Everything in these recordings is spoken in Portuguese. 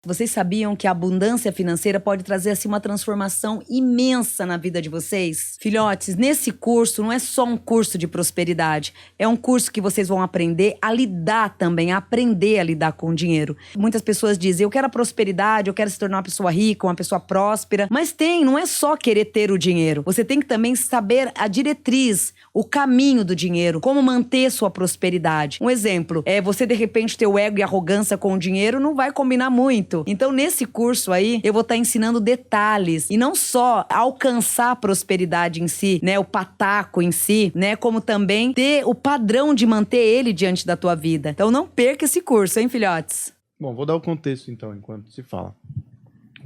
Vocês sabiam que a abundância financeira pode trazer assim uma transformação imensa na vida de vocês? Filhotes, nesse curso não é só um curso de prosperidade, é um curso que vocês vão aprender a lidar também, a aprender a lidar com o dinheiro. Muitas pessoas dizem, eu quero a prosperidade, eu quero se tornar uma pessoa rica, uma pessoa próspera, mas não é só querer ter o dinheiro. Você tem que também saber a diretriz, o caminho do dinheiro, como manter sua prosperidade. Um exemplo, você de repente ter o ego e arrogância com o dinheiro não vai combinar muito. Então, nesse curso aí, eu vou estar ensinando detalhes. E não só alcançar a prosperidade em si, né? O pataco em si, né? Como também ter o padrão de manter ele diante da tua vida. Então, não perca esse curso, hein, filhotes? Bom, vou dar o contexto, então, enquanto se fala.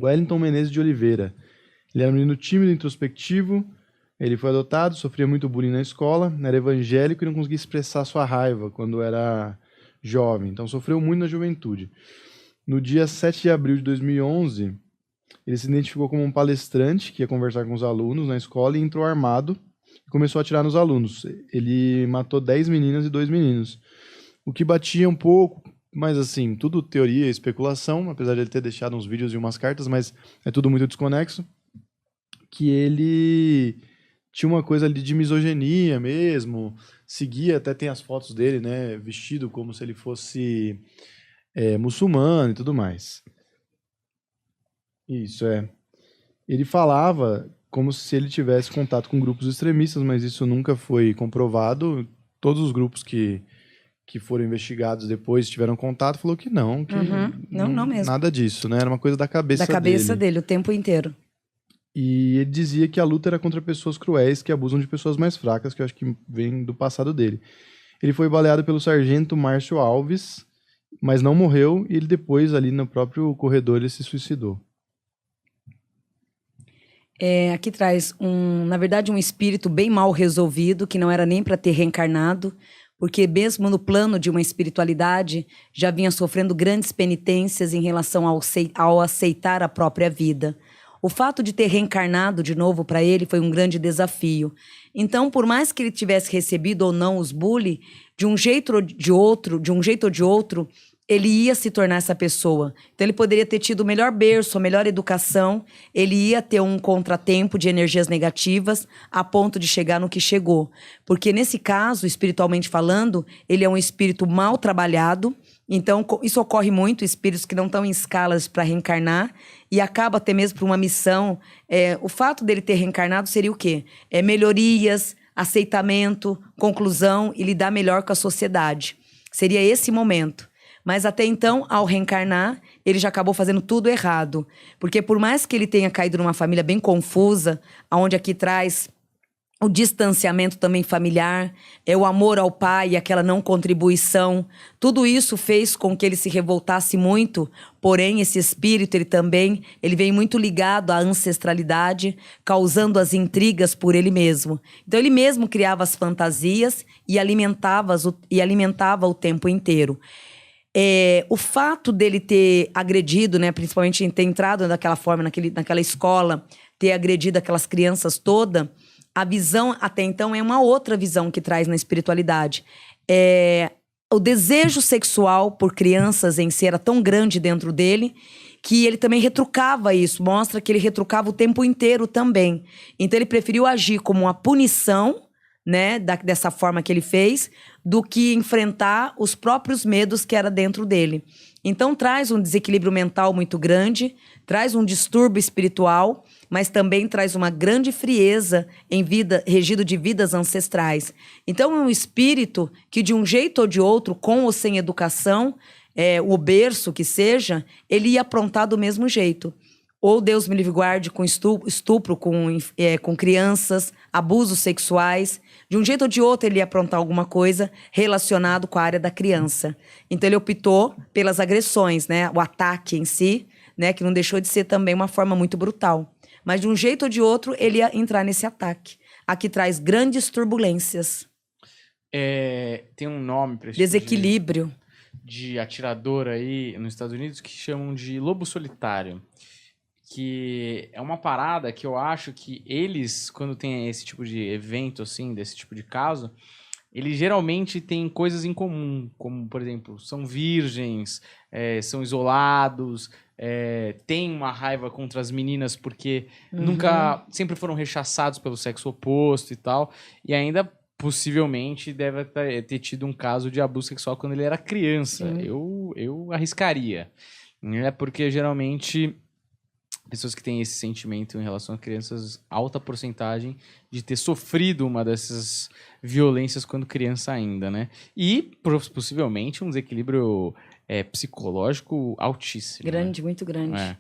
Wellington Menezes de Oliveira. Ele era um menino tímido, introspectivo. Ele foi adotado, sofria muito bullying na escola, era evangélico e não conseguia expressar sua raiva quando era jovem. Então, sofreu muito na juventude. No dia 7 de abril de 2011, ele se identificou como um palestrante que ia conversar com os alunos na escola e entrou armado e começou a atirar nos alunos. Ele matou 10 meninas e 2 meninos, o que batia um pouco, mas assim, tudo teoria e especulação, apesar de ele ter deixado uns vídeos e umas cartas, mas é tudo muito desconexo, que ele tinha uma coisa ali de misoginia mesmo, seguia, até tem as fotos dele, né, vestido como se ele fosse... muçulmano e tudo mais. Isso, Ele falava como se ele tivesse contato com grupos extremistas, mas isso nunca foi comprovado. Todos os grupos que foram investigados depois tiveram contato, falou que não, que Não mesmo. nada disso, né? Era uma coisa da cabeça dele o tempo inteiro. E ele dizia que a luta era contra pessoas cruéis que abusam de pessoas mais fracas, que eu acho que vem do passado dele. Ele foi baleado pelo sargento Márcio Alves, mas não morreu, e ele depois, ali no próprio corredor, ele se suicidou. Aqui traz, na verdade, um espírito bem mal resolvido, que não era nem para ter reencarnado, porque mesmo no plano de uma espiritualidade, já vinha sofrendo grandes penitências em relação ao aceitar a própria vida. O fato de ter reencarnado de novo para ele foi um grande desafio. Então, por mais que ele tivesse recebido ou não os bullying, de um jeito ou de outro, ele ia se tornar essa pessoa. Então, ele poderia ter tido o melhor berço, a melhor educação, ele ia ter um contratempo de energias negativas a ponto de chegar no que chegou. Porque, nesse caso, espiritualmente falando, ele é um espírito mal trabalhado. Então, isso ocorre muito, espíritos que não estão em escalas para reencarnar e acaba até mesmo por uma missão. O fato dele ter reencarnado seria o quê? Melhorias, aceitamento, conclusão e lidar melhor com a sociedade. Seria esse momento. Mas até então, ao reencarnar, ele já acabou fazendo tudo errado. Porque por mais que ele tenha caído numa família bem confusa, onde aqui traz o distanciamento também familiar, o amor ao pai e aquela não contribuição, tudo isso fez com que ele se revoltasse muito, porém esse espírito, ele vem muito ligado à ancestralidade, causando as intrigas por ele mesmo. Então ele mesmo criava as fantasias e alimentava o tempo inteiro. O fato dele ter agredido, né, principalmente ter entrado daquela forma, naquela escola, ter agredido aquelas crianças todas, a visão até então é uma outra visão que traz na espiritualidade. O desejo sexual por crianças em si era tão grande dentro dele que ele também retrucava isso. Mostra que ele retrucava o tempo inteiro também. Então ele preferiu agir como uma punição, né, dessa forma que ele fez, do que enfrentar os próprios medos que era dentro dele. Então traz um desequilíbrio mental muito grande, traz um distúrbio espiritual, mas também traz uma grande frieza em vida, regido de vidas ancestrais. Então é um espírito que de um jeito ou de outro, com ou sem educação, o berço que seja, ele ia aprontar do mesmo jeito. Ou Deus me livre guarde com estupro com crianças, abusos sexuais. De um jeito ou de outro ele ia aprontar alguma coisa relacionado com a área da criança. Então ele optou pelas agressões, né? O ataque em si, né? Que não deixou de ser também uma forma muito brutal. Mas de um jeito ou de outro ele ia entrar nesse ataque. Aqui traz grandes turbulências. Tem um nome para esse desequilíbrio de atirador aí nos Estados Unidos que chamam de lobo solitário. Que é uma parada que eu acho que eles, quando tem esse tipo de evento, assim, desse tipo de caso, eles geralmente têm coisas em comum, como, por exemplo, são virgens, são isolados, tem uma raiva contra as meninas porque Uhum. sempre foram rechaçados pelo sexo oposto e tal, e ainda possivelmente deve ter tido um caso de abuso sexual quando ele era criança. Sim. Eu arriscaria, né? Porque geralmente pessoas que têm esse sentimento em relação a crianças, alta porcentagem de ter sofrido uma dessas violências quando criança ainda, né? E possivelmente um desequilíbrio psicológico altíssimo. Grande, muito grande. Né?